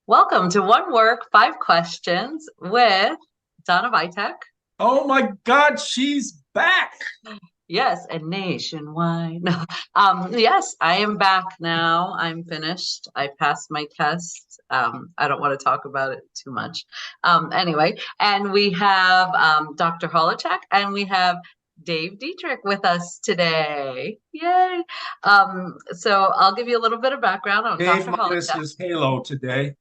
Welcome to One Work, Five Questions with Donna Vitek. Oh my God, she's back. Yes, and nationwide. No. Yes, I am back now. I'm finished. I passed my test. I don't want to talk about it too much. Anyway, and we have Dr. Holochek and we have Dave Dietrich with us today. Yay. So I'll give you a little bit of background on Dave Dr. minus Holochek. his halo today.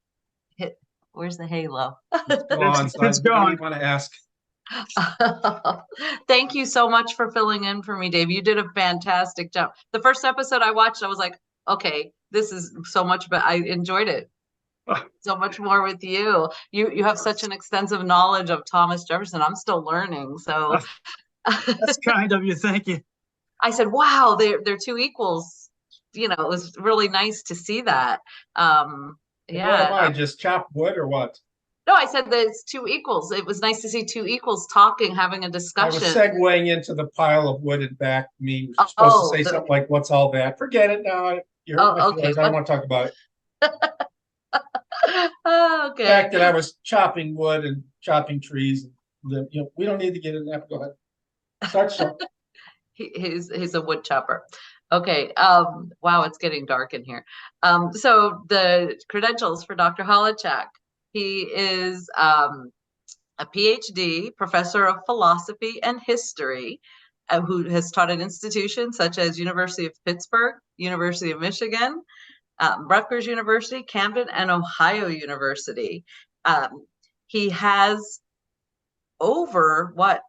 Where's the halo? It's It's gone, so I it's don't gone. even want to ask. Thank you so much for filling in for me, Dave. You did a fantastic job. The first episode I watched, I was like, okay, this is so much, but I enjoyed it so much more with you. You have such an extensive knowledge of Thomas Jefferson. I'm still learning. So That's kind of you. Thank you. I said, wow, they're two equals. It was really nice to see that. And what am Yeah. I, just chopped wood or what? No, I said that it's two equals. It was nice to see two equals talking, having a I was discussion. segueing into the pile of wood in back. Me was supposed to Oh, say something like, "What's all that?" Forget it now. You hurt my okay. feelings. I don't want to talk about it. Oh, The okay. fact that I was chopping wood and chopping trees. We don't need to get into that. Go ahead. Start show. He's a wood chopper. Okay. Wow, it's getting dark in here. So the credentials for Dr. Holochek. He is a PhD, professor of philosophy and history, who has taught at institutions such as University of Pittsburgh, University of Michigan, Rutgers University, Camden, and Ohio University. He has over what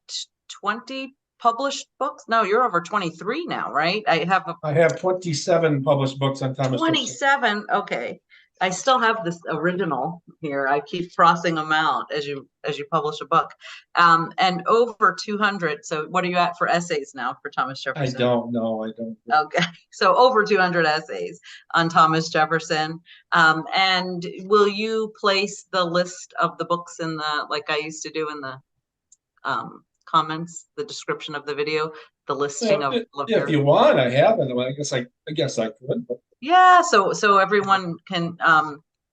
20 published books? No, you're over 23 now, right? I have 27 published books on Thomas Jefferson. 27. Okay. I still have this original here. I keep crossing them out as you publish a book. And over 200. So what are you at for essays now for Thomas I Jefferson? don't know. I don't. Okay. So over 200 essays on Thomas Jefferson. And will you place the list of the books in the, like I used to do in the comments, the description of the video, the listing Yeah, of if you want, I haven't. I guess I could. But yeah, so everyone can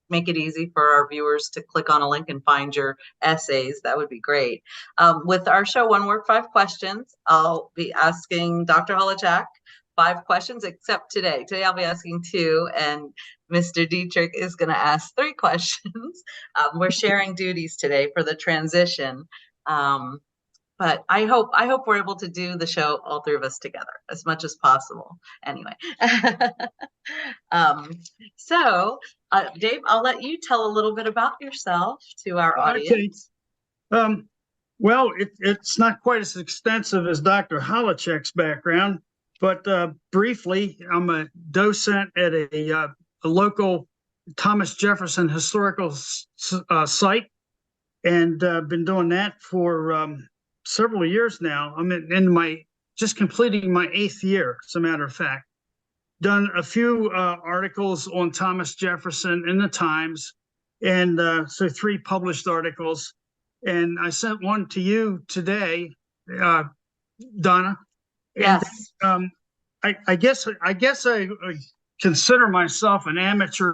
make it easy for our viewers to click on a link and find your essays. That would be great. With our show, One Word, Five Questions, I'll be asking Dr. Holochek 5 questions, except today. Today I'll be asking 2, and Mr. Dietrich is going to ask 3 questions. We're sharing duties today for the transition. But I hope we're able to do the show, all 3 of us together, as much as possible. Anyway, um, so Dave, I'll let you tell a little bit about yourself to our audience. Okay. Well, it's not quite as extensive as Dr. Holochek's background, but briefly, I'm a docent at a local Thomas Jefferson historical site, and been doing that for several years now. I'm just completing my 8th year, as a matter of fact. Done a few articles on Thomas Jefferson in the Times, and so 3 published articles. And I sent one to you today, Donna. Yes. And I guess I consider myself an amateur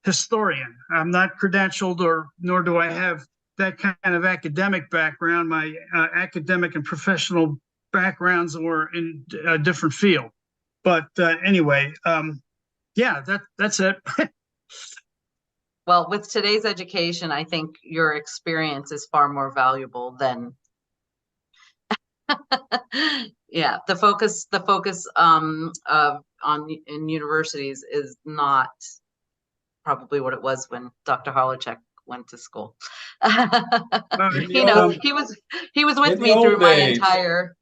historian. I'm not credentialed, nor do I have that kind of academic background. My academic and professional backgrounds were in a different field. But anyway, yeah, that's it. Well, with today's education, I think your experience is far more valuable than yeah, the focus in universities is not probably what it was when Dr. Holochek went to school. He was with me through my entire.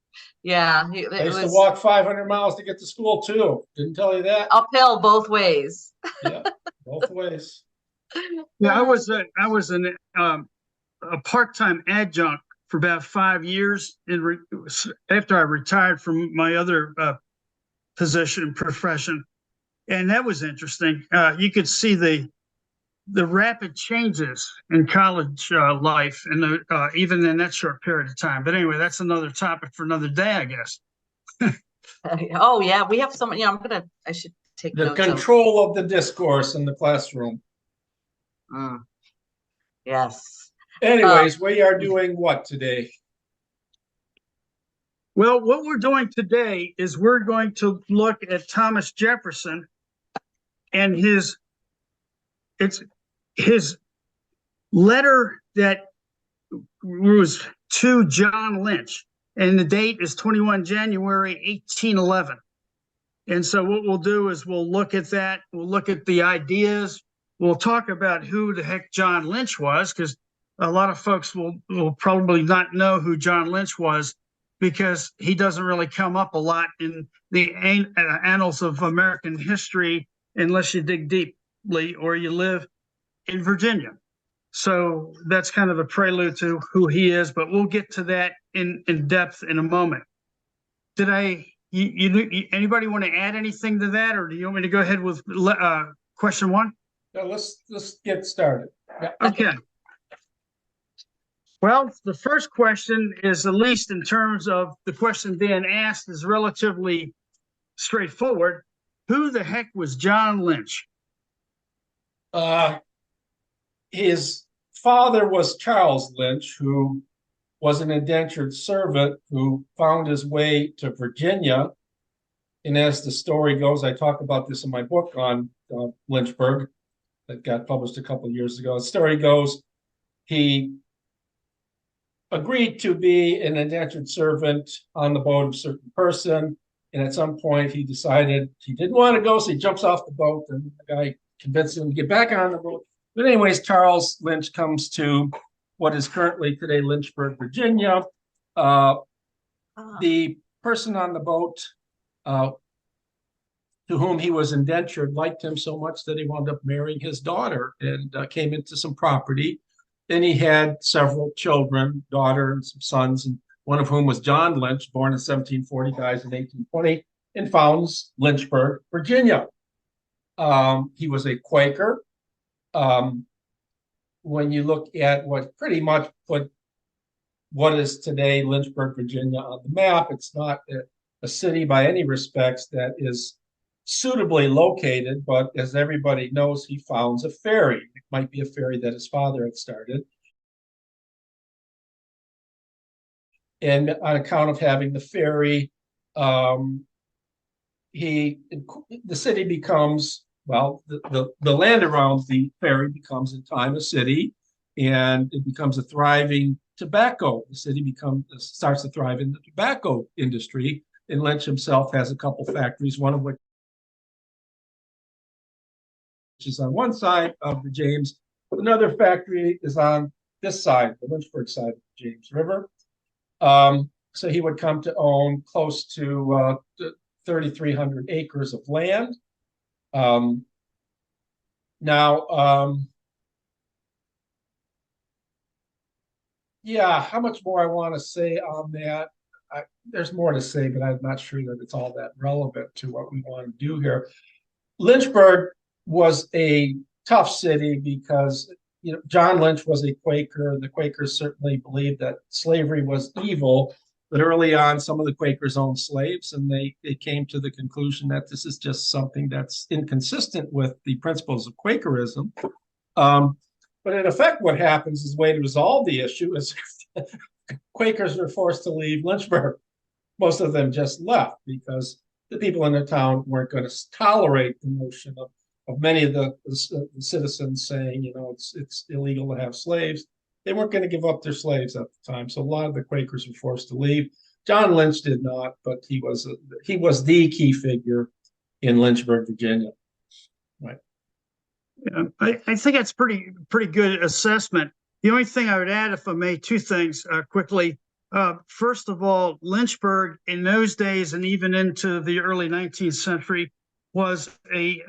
Yeah, I used to walk 500 miles to get to school too. Didn't tell you that. Uphill both ways. Yeah, both ways. Yeah, I was a part-time adjunct for about 5 years after I retired from my other profession, and that was interesting. You could see the rapid changes in college life, and even in that short period of time. But anyway, that's another topic for another day, I guess. Oh yeah, we have some. I should take the notes control of the discourse in the classroom. Mm, yes. Anyways, we are doing what today? Well, what we're doing today is we're going to look at Thomas Jefferson and his letter that was to John Lynch, and the date is 21 January 1811. And so what we'll do is we'll look at that, we'll look at the ideas, we'll talk about who the heck John Lynch was, because a lot of folks will probably not know who John Lynch was, because he doesn't really come up a lot in the annals of American history unless you dig deeply or you live in Virginia. So that's kind of a prelude to who he is, but we'll get to that in depth in a moment. Did anybody want to add anything to that, or do you want me to go ahead with question one? No, let's get started. Yeah. Okay. Well, the first question is, at least in terms of the question being asked, is relatively straightforward. Who the heck was John Lynch? His father was Charles Lynch, who was an indentured servant who found his way to Virginia. And as the story goes, I talk about this in my book on Lynchburg that got published a couple of years ago. The story goes, he agreed to be an indentured servant on the boat of a certain person. And at some point, he decided he didn't want to go, so he jumps off the boat, and the guy convinced him to get back on the boat. But anyways, Charles Lynch comes to what is currently today Lynchburg, Virginia. The person on the boat to whom he was indentured liked him so much that he wound up marrying his daughter and came into some property. Then he had several children, daughter and some sons, and one of whom was John Lynch, born in 1740, dies in 1820, and founds Lynchburg, Virginia. He was a Quaker. When you look at what pretty much put what is today Lynchburg, Virginia on the map, it's not a city by any respects that is suitably located, but as everybody knows, he founds a ferry. It might be a ferry that his father had started. And on account of having the ferry, the city becomes, well, the land around the ferry becomes in time a city, and it becomes a thriving tobacco. The city starts to thrive in the tobacco industry, and Lynch himself has a couple factories, one of which is on one side of the James. Another factory is on this side, the Lynchburg side of the James River. So he would come to own close to 3,300 acres of land. Yeah, how much more I want to say on that? There's more to say, but I'm not sure that it's all that relevant to what we want to do here. Lynchburg was a tough city because John Lynch was a Quaker, and the Quakers certainly believed that slavery was evil. But early on, some of the Quakers owned slaves, and they came to the conclusion that this is just something that's inconsistent with the principles of Quakerism. But in effect, what happens is the way to resolve the issue is Quakers were forced to leave Lynchburg. Most of them just left because the people in the town weren't going to tolerate the notion of many of the citizens saying, it's illegal to have slaves. They weren't going to give up their slaves at the time. So a lot of the Quakers were forced to leave. John Lynch did not, but he was the key figure in Lynchburg, Virginia. Right. I think that's pretty good assessment. The only thing I would add, if I may, two things quickly. First of all, Lynchburg in those days and even into the early 19th century was a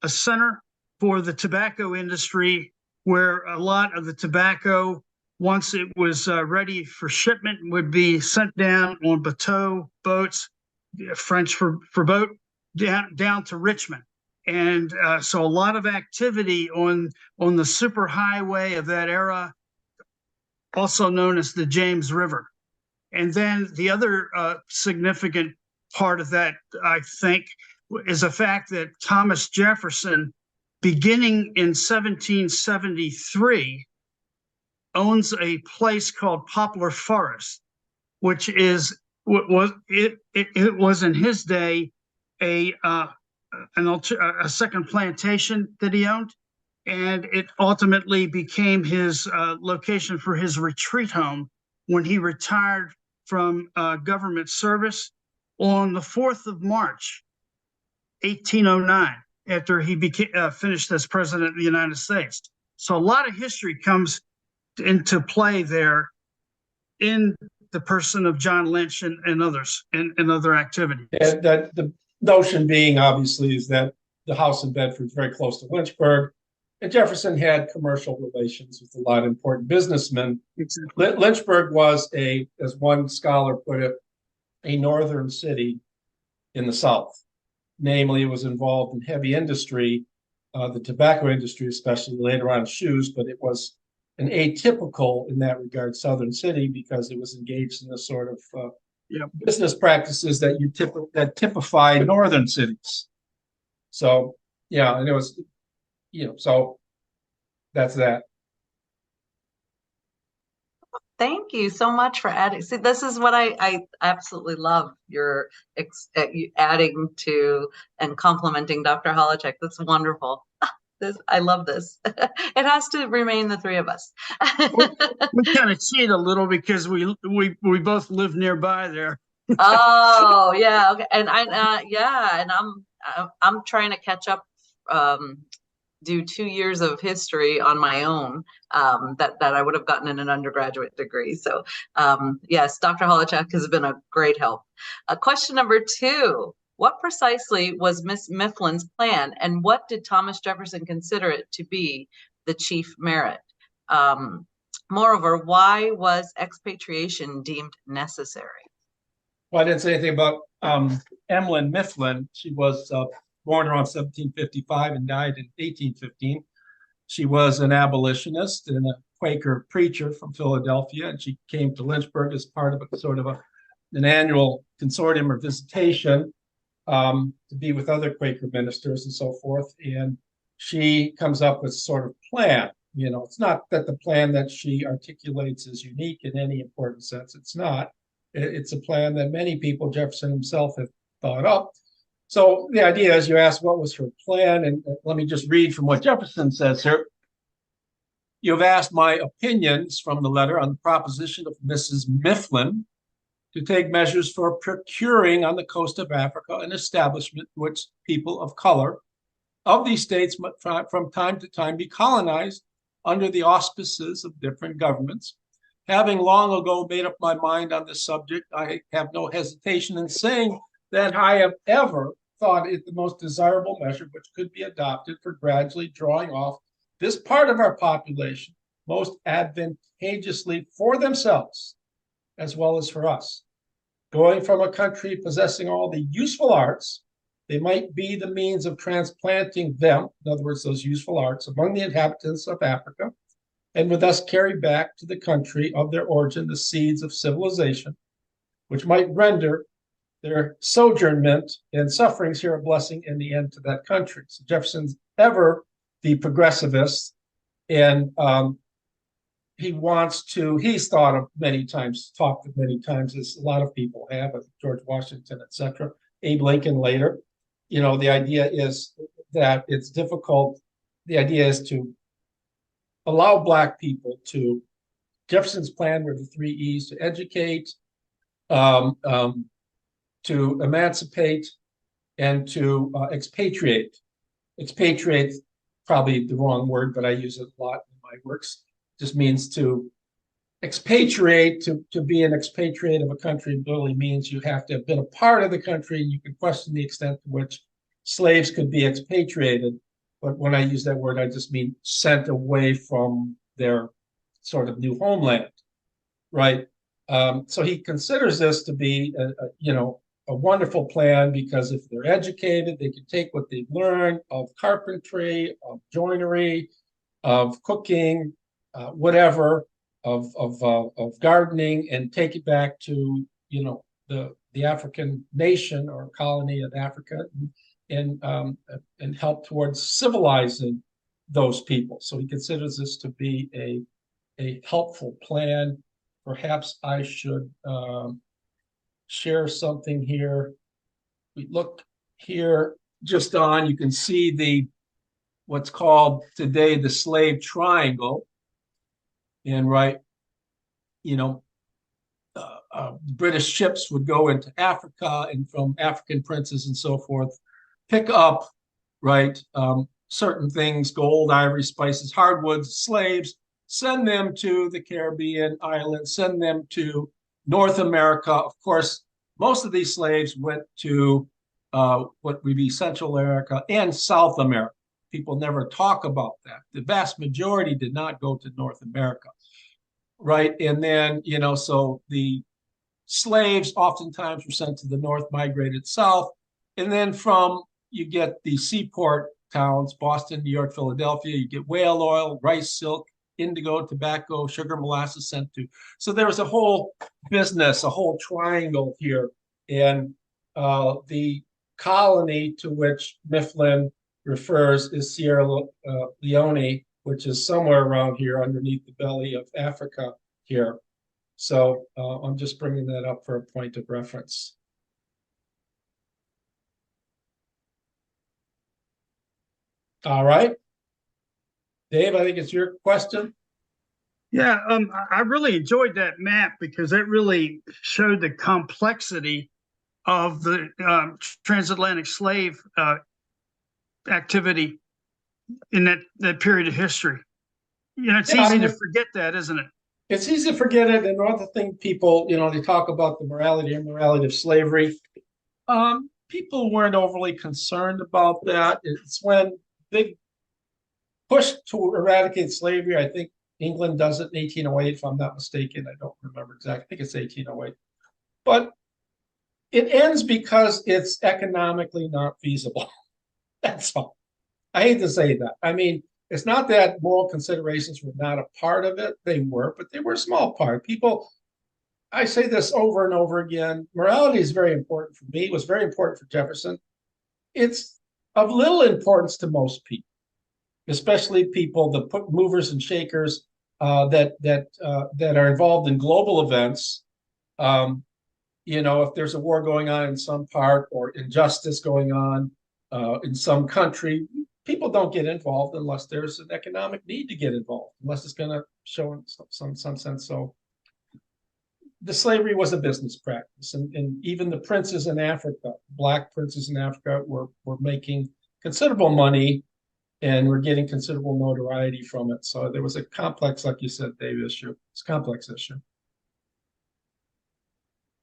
center for the tobacco industry, where a lot of the tobacco, once it was ready for shipment, would be sent down on bateau boats, French for boat, down to Richmond. And so a lot of activity on the superhighway of that era, also known as the James River. And then the other significant part of that, I think, is the fact that Thomas Jefferson beginning in 1773, owns a place called Poplar Forest, which is what was it was in his day a second plantation that he owned, and it ultimately became his location for his retreat home when he retired from government service on the 4th of March, 1809, after he finished as president of the United States. So a lot of history comes into play there in the person of John Lynch and others and other activities. And that the notion being, obviously, is that the house in Bedford is very close to Lynchburg, and Jefferson had commercial relations with a lot of important businessmen. Exactly. Lynchburg was as one scholar put it, a northern city in the South. Namely, it was involved in heavy industry, the tobacco industry, especially later on shoes, but it was an atypical in that regard southern city because it was engaged in the sort of business practices that that typify northern cities. So yeah, and it was, so that's that. Thank you so much for adding. See, this is what I absolutely love, your adding to and complimenting Dr. Holochek. That's wonderful. I love this. It has to remain the three of us. We kind of cheat a little because we both live nearby there. Oh yeah, okay. And and I'm trying to catch up, do 2 years of history on my own, that I would have gotten in an undergraduate degree. So yes, Dr. Holochek has been a great help. Question number 2. What precisely was Miss Mifflin's plan, and what did Thomas Jefferson consider it to be the chief merit? Moreover, why was expatriation deemed necessary? Well, I didn't say anything about Emlyn Mifflin. She was born around 1755 and died in 1815. She was an abolitionist and a Quaker preacher from Philadelphia, and she came to Lynchburg as part of a sort of an annual consortium or visitation to be with other Quaker ministers and so forth. And she comes up with sort of plan. It's not that the plan that she articulates is unique in any important sense. It's not. It's a plan that many people, Jefferson himself, have thought up. So the idea is, you ask what was her plan, and let me just read from what Jefferson says here. You've asked my opinions from the letter on the proposition of Mrs. Mifflin to take measures for procuring on the coast of Africa an establishment which people of color of these states from time to time be colonized under the auspices of different governments. Having long ago made up my mind on this subject, I have no hesitation in saying that I have ever thought it the most desirable measure which could be adopted for gradually drawing off this part of our population most advantageously for themselves as well as for us. Going from a country possessing all the useful arts, they might be the means of transplanting them, in other words, those useful arts, among the inhabitants of Africa, and would thus carry back to the country of their origin the seeds of civilization, which might render their sojournment and sufferings here a blessing in the end to that country. So Jefferson's ever the progressivist, and he's thought of many times, talked of many times, as a lot of people have, George Washington, etc., Abe Lincoln later. The idea is that it's difficult. The idea is to allow Black people to, Jefferson's plan were the 3 E's: to educate, to emancipate, and to expatriate. Expatriate, probably the wrong word, but I use it a lot in my works. Just means to expatriate. To be an expatriate of a country literally means you have to have been a part of the country, and you can question the extent to which slaves could be expatriated. But when I use that word, I just mean sent away from their sort of new homeland, right? So he considers this to be a wonderful plan, because if they're educated, they can take what they've learned of carpentry, of joinery, of cooking, whatever, of gardening, and take it back to the African nation or colony of Africa, and help towards civilizing those people. So he considers this to be a helpful plan. Perhaps I should share something here. We look here just on, you can see what's called today the slave triangle. And British ships would go into Africa, and from African princes and so forth, pick up, certain things, gold, ivory, spices, hardwoods, slaves, send them to the Caribbean islands, send them to North America. Of course, most of these slaves went to what would be Central America and South America. People never talk about that. The vast majority did not go to North America, right? And then, so the slaves oftentimes were sent to the north, migrated south. And then you get the seaport towns, Boston, New York, Philadelphia, you get whale oil, rice, silk, indigo, tobacco, sugar, molasses sent to. So there was a whole business, a whole triangle here. And the colony to which Mifflin refers is Sierra Leone, which is somewhere around here underneath the belly of Africa here. So I'm just bringing that up for a point of reference. All right. Dave, I think it's your question. Yeah, I really enjoyed that map because it really showed the complexity of the transatlantic slave activity in that period of history. It's easy to forget that, isn't it? It's easy to forget it. And another thing, people, they talk about the morality and immorality of slavery. People weren't overly concerned about that. It's when big push to eradicate slavery. I think England does it in 1808, if I'm not mistaken. I don't remember exactly. I think it's 1808. But it ends because it's economically not feasible. That's all. I hate to say that. I mean, it's not that moral considerations were not a part of it. They were, but they were a small part. I say this over and over again. Morality is very important for me. It was very important for Jefferson. It's of little importance to most people, especially people, the movers and shakers that are involved in global events. If there's a war going on in some part or injustice going on in some country, people don't get involved unless there's an economic need to get involved, unless it's going to show in some sense. So the slavery was a business practice, and even the princes in Africa, black princes in Africa, were making considerable money and were getting considerable notoriety from it. So there was a complex, like you said, Dave, issue. It's a complex issue.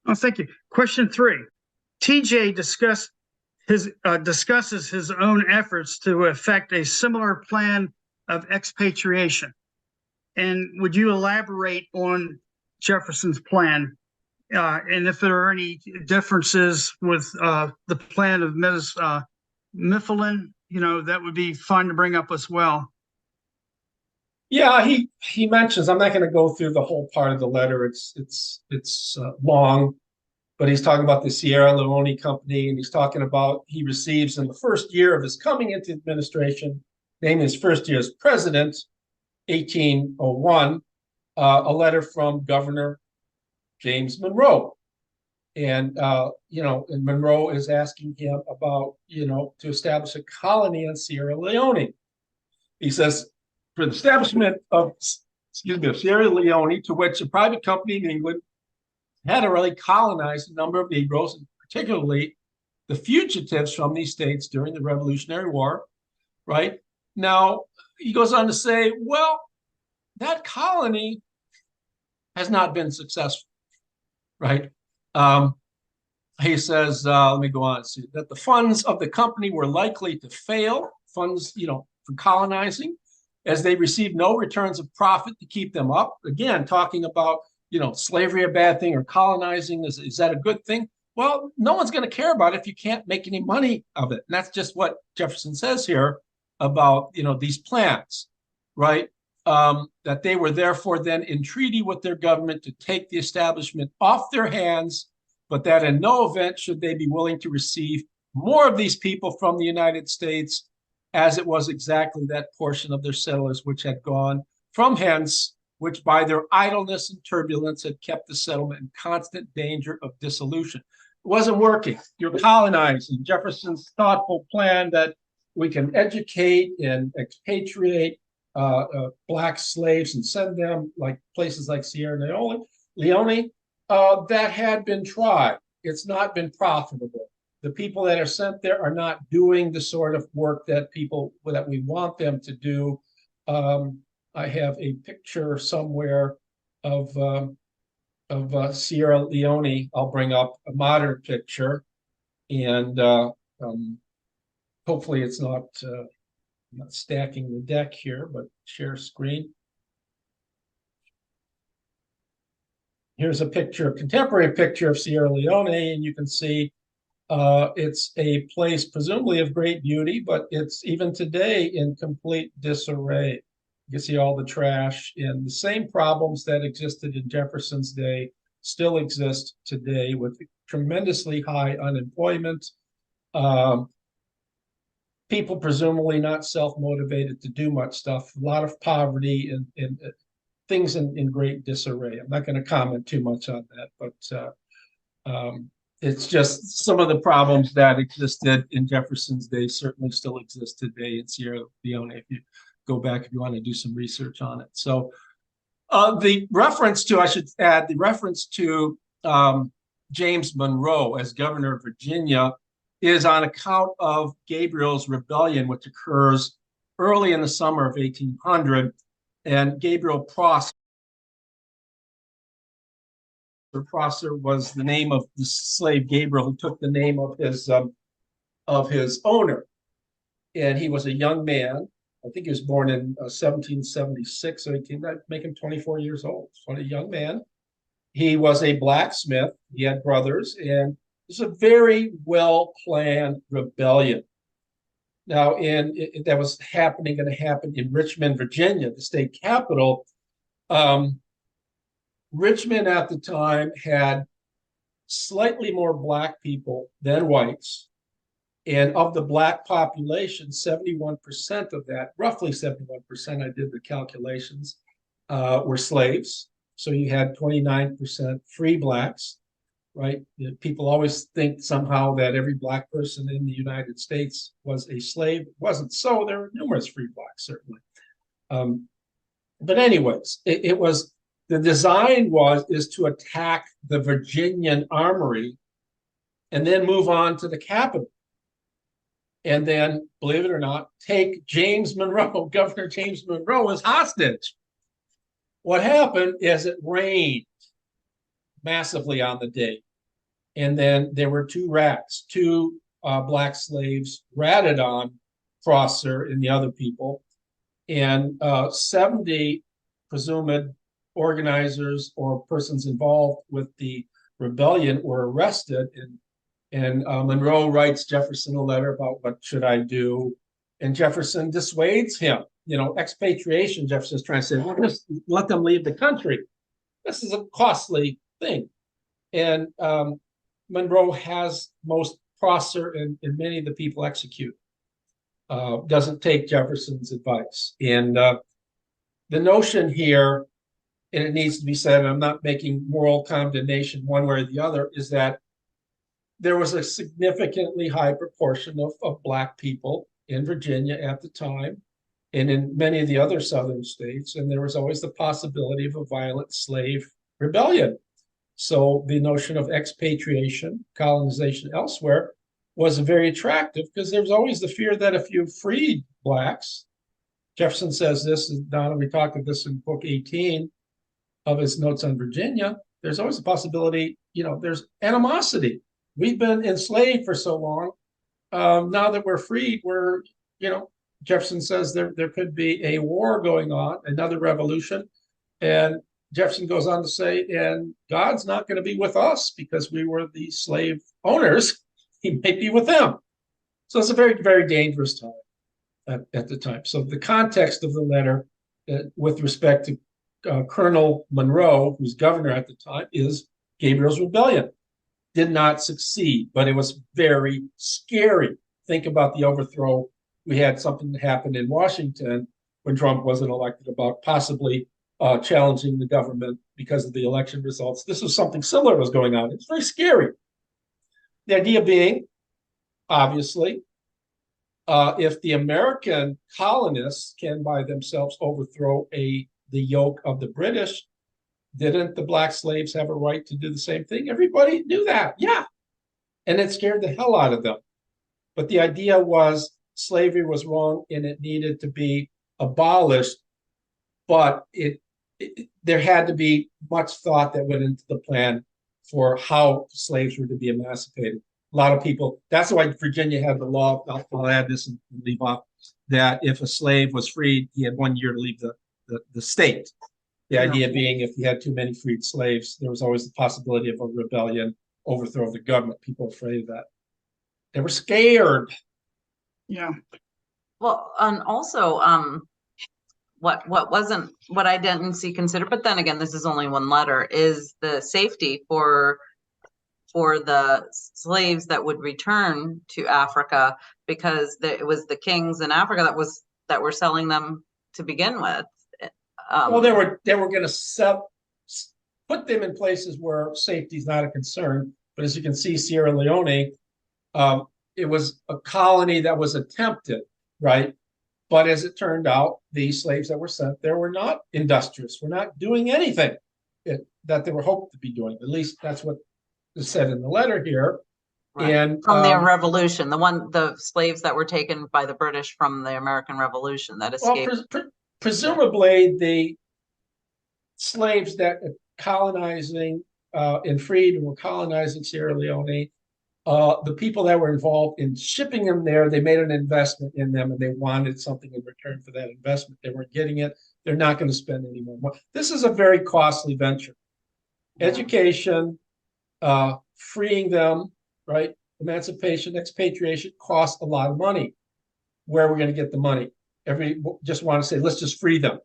Oh, thank you. Question 3. TJ discusses his own efforts to effect a similar plan of expatriation. And would you elaborate on Jefferson's plan? And if there are any differences with the plan of Ms. Mifflin, that would be fun to bring up as well. Yeah, he mentions, I'm not going to go through the whole part of the letter. It's long, but he's talking about the Sierra Leone company, and he's talking about he receives in the first year of his coming into administration, named his first year as president, 1801, a letter from Governor James Monroe. And, and Monroe is asking him about, to establish a colony in Sierra Leone. He says, for the establishment of Sierra Leone, to which a private company in England had already colonized a number of Negroes, and particularly the fugitives from these states during the Revolutionary War, right? Now, he goes on to say, well, that colony has not been successful, right? He says, let me go on, see that the funds of the company were likely to fail, funds, for colonizing, as they received no returns of profit to keep them up. Again, talking about, slavery a bad thing or colonizing, is that a good thing? Well, no one's going to care about it if you can't make any money of it. And that's just what Jefferson says here about, these plans, right? That they were therefore then in treaty with their government to take the establishment off their hands, but that in no event should they be willing to receive more of these people from the United States, as it was exactly that portion of their settlers which had gone from hence, which by their idleness and turbulence had kept the settlement in constant danger of dissolution. It wasn't working. You're colonizing. Jefferson's thoughtful plan that we can educate and expatriate Black slaves and send them like places like Sierra Leone, that had been tried. It's not been profitable. The people that are sent there are not doing the sort of work that we want them to do. I have a picture somewhere of Sierra Leone. I'll bring up a modern picture, and hopefully it's not stacking the deck here, but share screen. Here's a picture, a contemporary picture of Sierra Leone, and you can see it's a place presumably of great beauty, but it's even today in complete disarray. You can see all the trash, and the same problems that existed in Jefferson's day still exist today with tremendously high unemployment. People presumably not self-motivated to do much stuff, a lot of poverty and things in great disarray. I'm not going to comment too much on that, but it's just some of the problems that existed in Jefferson's day certainly still exist today in Sierra Leone, if you go back, if you want to do some research on it. So the reference to, I should add, the reference to James Monroe as governor of Virginia is on account of Gabriel's rebellion, which occurs early in the summer of 1800. And Gabriel Prosser was the name of the slave Gabriel, who took the name of his owner. And he was a young man. I think he was born in 1776, so he came to make him 24 years old. So a young man. He was a blacksmith. He had brothers, and it was a very well-planned rebellion. Now, that was going to happen in Richmond, Virginia, the state capital. Richmond at the time had slightly more Black people than whites. And of the Black population, 71% of that, roughly 71%, I did the calculations, were slaves. So you had 29% free Blacks, right? People always think somehow that every Black person in the United States was a slave. It wasn't so. There were numerous free Blacks, certainly. But anyways, the design is to attack the Virginian armory and then move on to the capital. And then, believe it or not, take James Monroe, Governor James Monroe, as hostage. What happened is it rained massively on the day. And then there were two Black slaves ratted on Prosser and the other people. And 70 presumed organizers or persons involved with the rebellion were arrested. And Monroe writes Jefferson a letter about what should I do. And Jefferson dissuades him. Expatriation, Jefferson's trying to say, well, just let them leave the country. This is a costly thing. And Monroe has most Prosser and many of the people executed. Doesn't take Jefferson's advice. And the notion here, and it needs to be said, and I'm not making moral condemnation one way or the other, is that there was a significantly high proportion of Black people in Virginia at the time and in many of the other southern states, and there was always the possibility of a violent slave rebellion. So the notion of expatriation, colonization elsewhere, was very attractive because there was always the fear that if you freed Blacks, Jefferson says this, and Donna, we talked about this in book 18 of his notes on Virginia, there's always a possibility, there's animosity. We've been enslaved for so long. Now that we're freed, Jefferson says there could be a war going on, another revolution. And Jefferson goes on to say, and God's not going to be with us because we were the slave owners. He might be with them. So it's a very, very dangerous time at the time. So the context of the letter with respect to Colonel Monroe, who's governor at the time, is Gabriel's rebellion. did not succeed, but it was very scary. Think about the overthrow. We had something that happened in Washington when Trump wasn't elected about possibly challenging the government because of the election results. This was something similar was going on. It's very scary. The idea being, obviously, if the American colonists can by themselves overthrow the yoke of the British, didn't the black slaves have a right to do the same thing? Everybody knew that, yeah. And it scared the hell out of them. But the idea was slavery was wrong and it needed to be abolished, but there had to be much thought that went into the plan for how slaves were to be emancipated. A lot of people, that's why Virginia had the law, I'll add this and leave off, that if a slave was freed, he had 1 year to leave the state. The idea being if you had too many freed slaves, there was always the possibility of a rebellion, overthrow of the government. People were afraid of that. They were scared. Yeah. Well, and also, what I didn't see considered, but then again, this is only one letter, is the safety for the slaves that would return to Africa, because it was the kings in Africa that were selling them to begin with. Well, they were going to put them in places where safety is not a concern. But as you can see, Sierra Leone, it was a colony that was attempted, right? But as it turned out, the slaves that were sent there were not industrious, were not doing anything that they were hoped to be doing. At least that's what is said in the letter here. Right. And from the revolution, the slaves that were taken by the British from the American Revolution that escaped. Well, presumably the slaves that colonizing and freed and were colonizing Sierra Leone, the people that were involved in shipping them there, they made an investment in them and they wanted something in return for that investment. They weren't getting it. They're not going to spend any more money. This is a very costly venture. Yeah. Education, freeing them, right? Emancipation, expatriation costs a lot of money. Where are we going to get the money? Just want to say, let's just free them.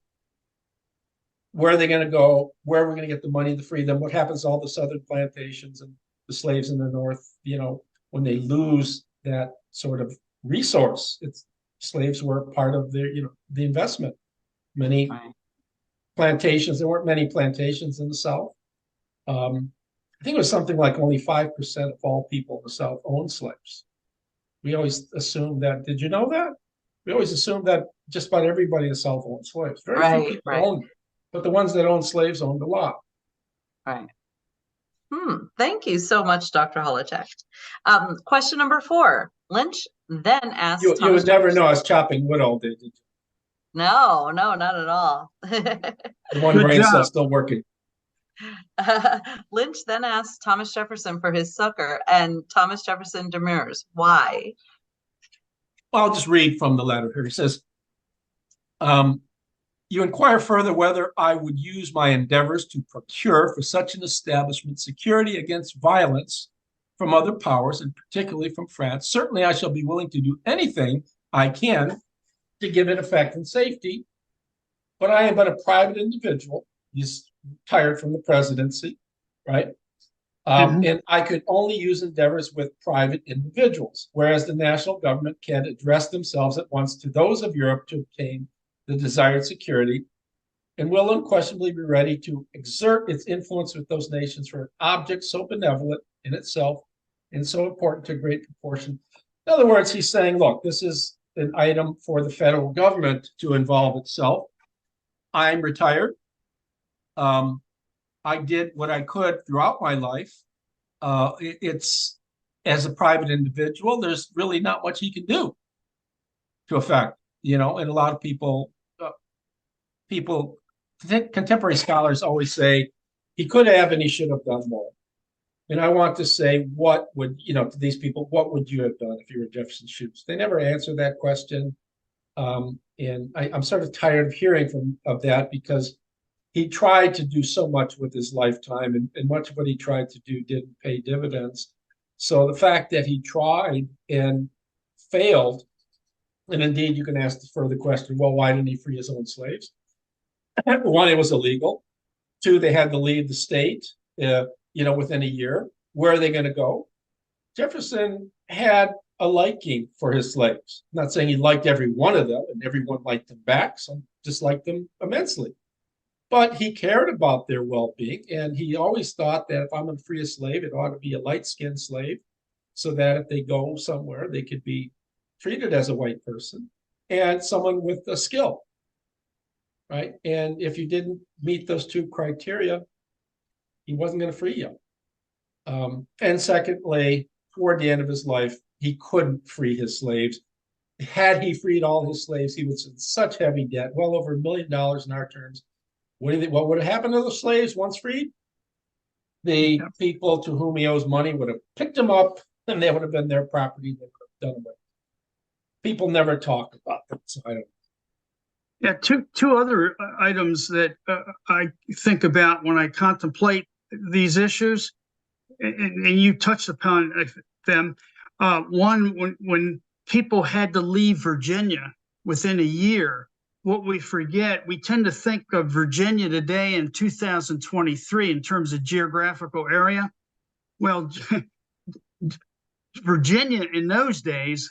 Where are they going to go? Where are we going to get the money to free them? What happens to all the southern plantations and the slaves in the north, when they lose that sort of resource? Slaves were part of their, the investment. Many plantations, there weren't many plantations in the South. I think it was something like only 5% of all people in the South owned slaves. We always assumed that. Did you know that? We always assumed that just about everybody in the South owned slaves. Very few people owned them, but the ones that owned slaves owned a lot. Right. Thank you so much, Dr. Holacek. Question number 4. Lynch then asked. You would never know I was chopping wood all day, did you? No, not at all. The one brain cell still working. Lynch then asked Thomas Jefferson for his succor, and Thomas Jefferson demurs. Why? Well, I'll just read from the letter here. He says, you inquire further whether I would use my endeavors to procure for such an establishment security against violence from other powers, and particularly from France. Certainly I shall be willing to do anything I can to give it effect and safety, but I am but a private individual. He's retired from the presidency, right? And I could only use endeavors with private individuals, whereas the national government can address themselves at once to those of Europe to obtain the desired security, and will unquestionably be ready to exert its influence with those nations for an object so benevolent in itself and so important to a great proportion. In other words, he's saying, look, this is an item for the federal government to involve itself. I'm retired. I did what I could throughout my life. It's as a private individual, there's really not much he can do to affect, and a lot of people, contemporary scholars always say he could have and he should have done more. And I want to say, what would, to these people, what would you have done if you were in Jefferson's shoes? They never answer that question. And I'm sort of tired of hearing of that, because he tried to do so much with his lifetime, and much of what he tried to do didn't pay dividends. So the fact that he tried and failed, and indeed you can ask the further question, well, why didn't he free his own slaves? 1, it was illegal. 2, they had to leave the state, within a year. where are they going to go? Jefferson had a liking for his slaves. I'm not saying he liked every one of them and everyone liked them back. Some disliked them immensely. But he cared about their well-being, and he always thought that if I'm going to free a slave, it ought to be a light-skinned slave so that if they go somewhere, they could be treated as a white person and someone with a skill, right? And if you didn't meet those two criteria, he wasn't going to free you. And secondly, toward the end of his life, he couldn't free his slaves. Had he freed all his slaves, he was in such heavy debt, well over $1 million in our terms. What would have happened to the slaves once freed? The people to whom he owes money would have picked them up, and they would have been their property. They would have done away. People never talk about that, so I don't. Yeah, two other items that I think about when I contemplate these issues, and you touched upon them. One, when people had to leave Virginia within a year, what we forget, we tend to think of Virginia today in 2023 in terms of geographical area. Well, Virginia in those days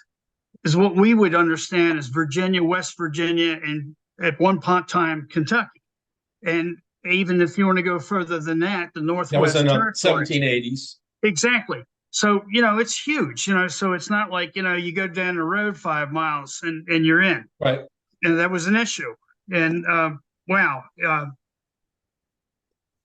is what we would understand as Virginia, West Virginia, and at one time Kentucky. And even if you want to go further than that, the Northwest That was in the Territory. 1780s. Exactly. So, it's huge, so it's not like, you go down the road 5 miles and you're in. Right. And that was an issue. And wow.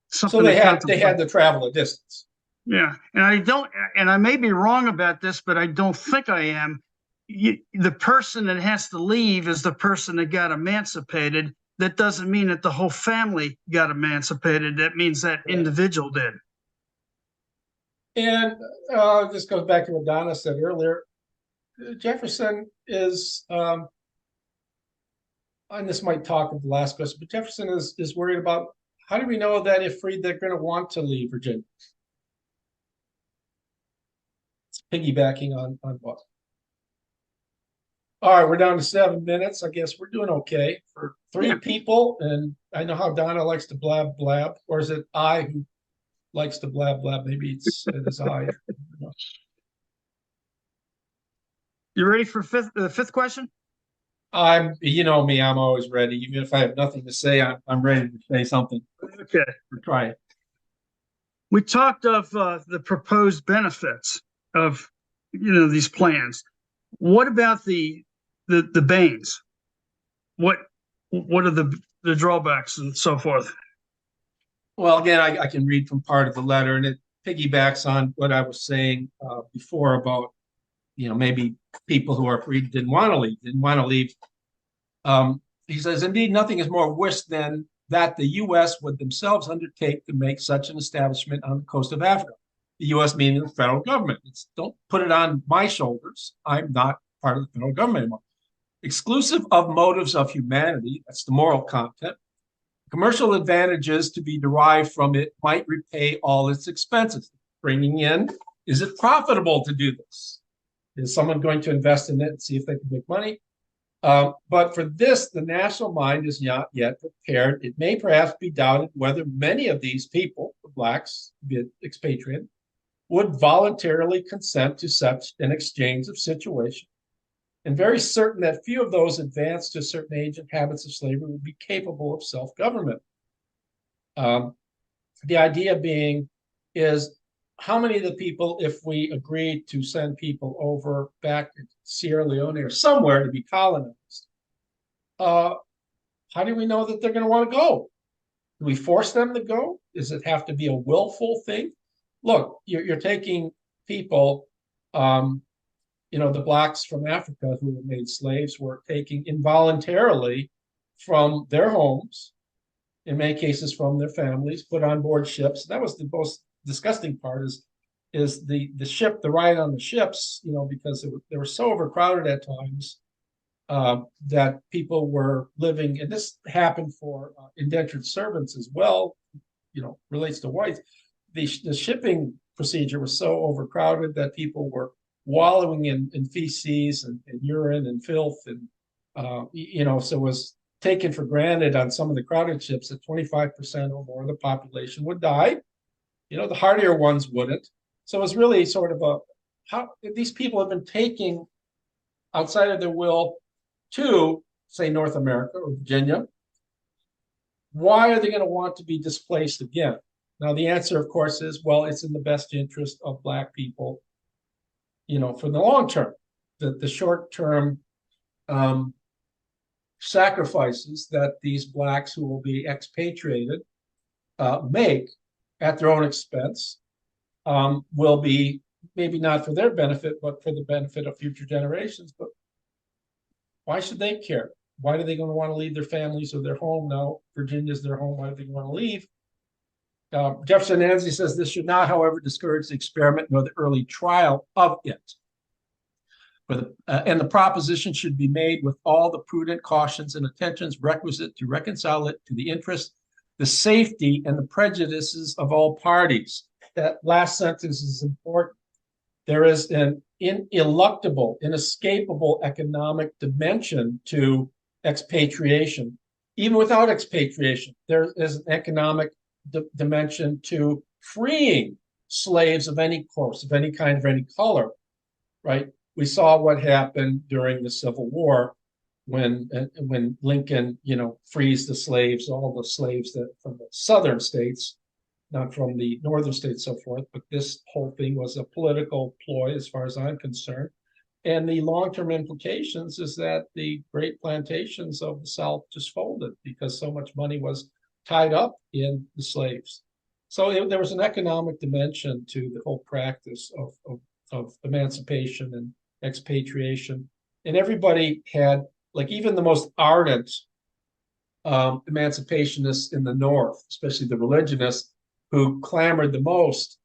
So they had to travel a distance. Yeah. And I may be wrong about this, but I don't think I am. The person that has to leave is the person that got emancipated. That doesn't mean that the whole family got emancipated. That means that individual did. And this goes back to what Donna said earlier. Jefferson is, and this might talk of the last question, but Jefferson is worried about how do we know that if freed, they're going to want to leave Virginia? It's piggybacking on what? All right, we're down to 7 minutes. I guess we're doing okay for three people. And I know how Donna likes to blab blab, or is it I who likes to blab blab? Maybe it is I. You ready for the fifth question? You know me, I'm always ready. Even if I have nothing to say, I'm ready to say something. Okay. We're trying. We talked of the proposed benefits of these plans. What about the banes? What are the drawbacks and so forth? Well, again, I can read from part of the letter, and it piggybacks on what I was saying before about maybe people who are free didn't want to leave. He says, indeed, nothing is more worse than that the U.S. would themselves undertake to make such an establishment on the coast of Africa. The U.S. meaning the federal government. Don't put it on my shoulders. I'm not part of the federal government anymore. Exclusive of motives of humanity, that's the moral content, commercial advantages to be derived from it might repay all its expenses. Bringing in, is it profitable to do this? Is someone going to invest in it and see if they can make money? But for this, the national mind is not yet prepared. It may perhaps be doubted whether many of these people, the blacks, be it expatriate, would voluntarily consent to such an exchange of situation, and very certain that few of those advanced to a certain age and habits of slavery would be capable of self-government. The idea being is how many of the people, if we agreed to send people over back to Sierra Leone or somewhere to be colonized, how do we know that they're going to want to go? Do we force them to go? Does it have to be a willful thing? Look, you're taking people, the blacks from Africa who were made slaves were taken involuntarily from their homes, in many cases from their families, put on board ships. That was the most disgusting part is the ship, the ride on the ships, because they were so overcrowded at times that people were living, and this happened for indentured servants as well, relates to whites. The shipping procedure was so overcrowded that people were wallowing in feces and urine and filth, and so it was taken for granted on some of the crowded ships that 25% or more of the population would die. The hardier ones wouldn't. So it's really sort of how these people have been taking outside of their will to, say, North America or Virginia. Why are they going to want to be displaced again? Now, the answer, of course, is, well, it's in the best interest of Black people, for the long term. The short-term sacrifices that these Blacks who will be expatriated make at their own expense will be maybe not for their benefit, but for the benefit of future generations. But why should they care? Why are they going to want to leave their families or their home now? Virginia's their home. Why do they want to leave? Jefferson Anstey says this should not, however, discourage the experiment nor the early trial of it. And the proposition should be made with all the prudent cautions and attentions requisite to reconcile it to the interest, the safety, and the prejudices of all parties. That last sentence is important. There is an ineluctable, inescapable economic dimension to expatriation. Even without expatriation, there is an economic dimension to freeing slaves of any course, of any kind, of any color, right? We saw what happened during the Civil War when Lincoln, frees the slaves, all the slaves that from the southern states, not from the northern states, so forth. But this whole thing was a political ploy, as far as I'm concerned. And the long-term implications is that the great plantations of the South just folded because so much money was tied up in the slaves. So there was an economic dimension to the whole practice of emancipation and expatriation. And everybody had, like even the most ardent emancipationists in the North, especially the religionists who clamored the most,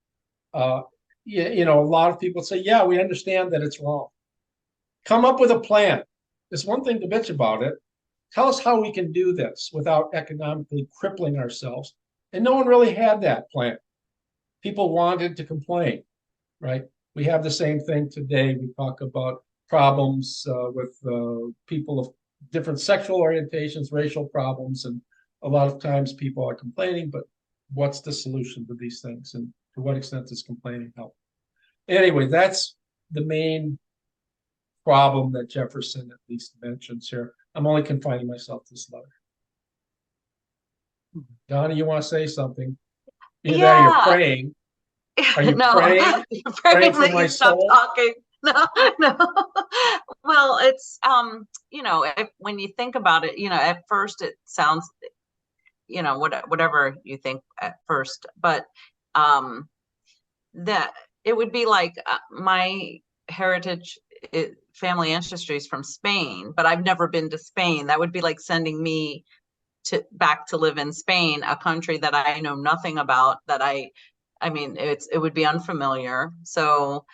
a lot of people say, yeah, we understand that it's wrong. Come up with a plan. It's one thing to bitch about it. Tell us how we can do this without economically crippling ourselves. And no one really had that plan. People wanted to complain, right? We have the same thing today. We talk about problems with people of different sexual orientations, racial problems, and a lot of times people are complaining, but what's the solution to these things, and to what extent does complaining help? Anyway, that's the main problem that Jefferson at least mentions here. I'm only confining myself to this letter. Donna, you want to say something? Either that or you're praying. Are you No, praying? praying for that my you stop soul? talking. No, no. Well, it's when you think about it, at first it sounds, whatever you think at first, but that it would be like my heritage, family ancestry is from Spain, but I've never been to Spain. That would be like sending me back to live in Spain, a country that I know nothing about, that I mean, it would be unfamiliar. So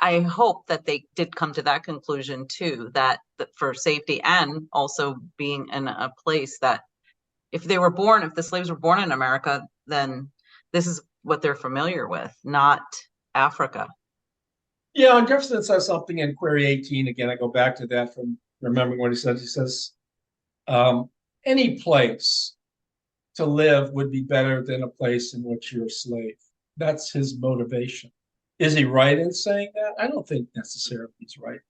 I hope that they did come to that conclusion too, that for safety, and also being in a place that if the slaves were born in America, then this is what they're familiar with, not Africa. Yeah, and Jefferson says something in Query 18. Again, I go back to that from remembering what he says. He says, any place to live would be better than a place in which you're a slave. That's his motivation. Is he right in saying that? I don't think necessarily he's right.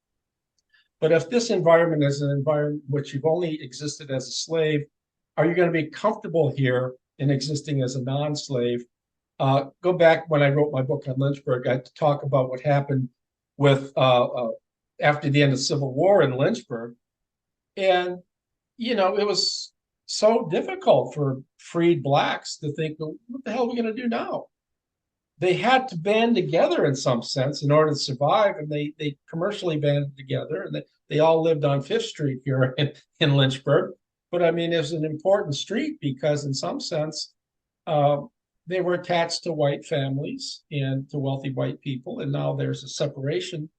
But if this environment is an environment in which you've only existed as a slave, are you going to be comfortable here in existing as a non-slave? Go back when I wrote my book on Lynchburg, I had to talk about what happened with after the end of the Civil War in Lynchburg. And, it was so difficult for freed Blacks to think, well, what the hell are we going to do now? They had to band together in some sense in order to survive, and they commercially banded together, and they all lived on Fifth Street here in Lynchburg. But I mean, it was an important street because in some sense, they were attached to white families and to wealthy white people. And now there's a separation